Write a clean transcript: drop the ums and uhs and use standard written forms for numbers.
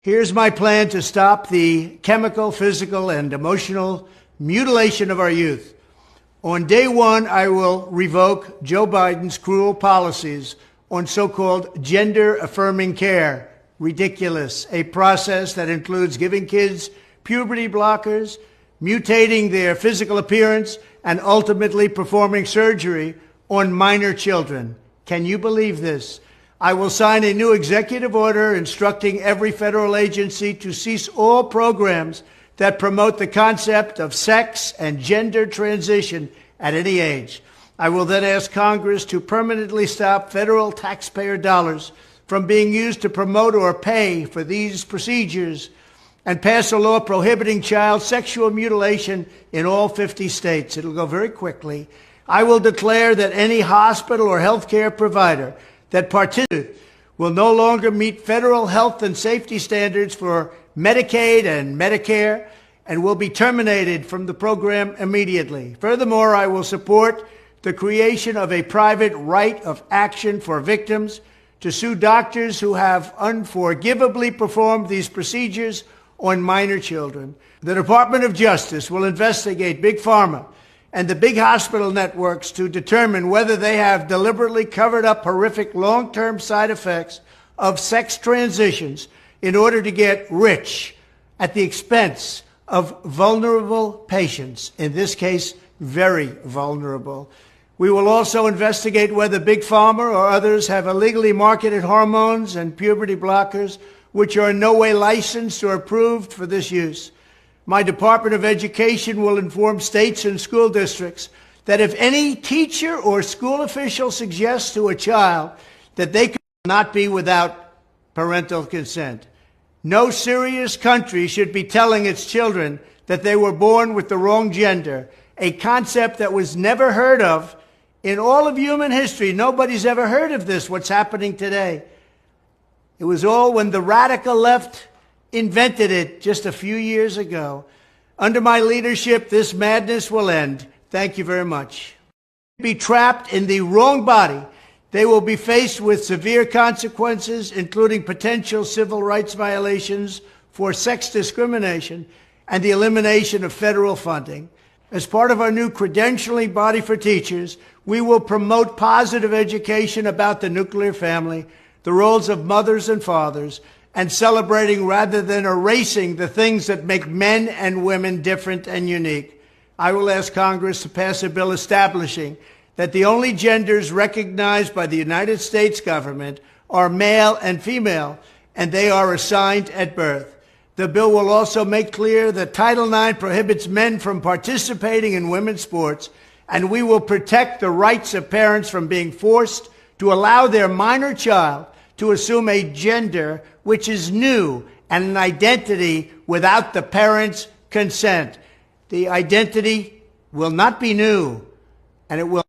Here's my plan to stop the chemical, physical, and emotional mutilation of our youth. On day one, I will revoke Joe Biden's cruel policies on so-called gender-affirming care. Ridiculous. A process that includes giving kids puberty blockers, mutating their physical appearance, and ultimately performing surgery on minor children. Can you believe this? I will sign a new executive order instructing every federal agency to cease all programs that promote the concept of sex and gender transition at any age. I will then ask Congress to permanently stop federal taxpayer dollars from being used to promote or pay for these procedures and pass a law prohibiting child sexual mutilation in all 50 states. It'll go very quickly. I will declare that any hospital or healthcare provider that participates will no longer meet federal health and safety standards for Medicaid and Medicare and will be terminated from the program immediately. Furthermore, I will support the creation of a private right of action for victims to sue doctors who have unforgivably performed these procedures on minor children. The Department of Justice will investigate Big Pharma and the big hospital networks to determine whether they have deliberately covered up horrific long-term side effects of sex transitions in order to get rich at the expense of vulnerable patients, in this case, very vulnerable. We will also investigate whether Big Pharma or others have illegally marketed hormones and puberty blockers which are in no way licensed or approved for this use. My Department of Education will inform states and school districts that if any teacher or school official suggests to a child that they could not be without parental consent, no serious country should be telling its children that they were born with the wrong gender, a concept that was never heard of in all of human history. Nobody's ever heard of this, what's happening today. It was all when the radical left invented it just a few years ago. Under my leadership, this madness will end. Thank you very much. Be trapped in the wrong body. They will be faced with severe consequences, including potential civil rights violations for sex discrimination and the elimination of federal funding. As part of our new credentialing body for teachers, we will promote positive education about the nuclear family, the roles of mothers and fathers, and celebrating rather than erasing the things that make men and women different and unique. I will ask Congress to pass a bill establishing that the only genders recognized by the United States government are male and female, and they are assigned at birth. The bill will also make clear that Title IX prohibits men from participating in women's sports, and we will protect the rights of parents from being forced to allow their minor child to assume a gender which is new and an identity without the parents' consent. The identity will not be new, and it will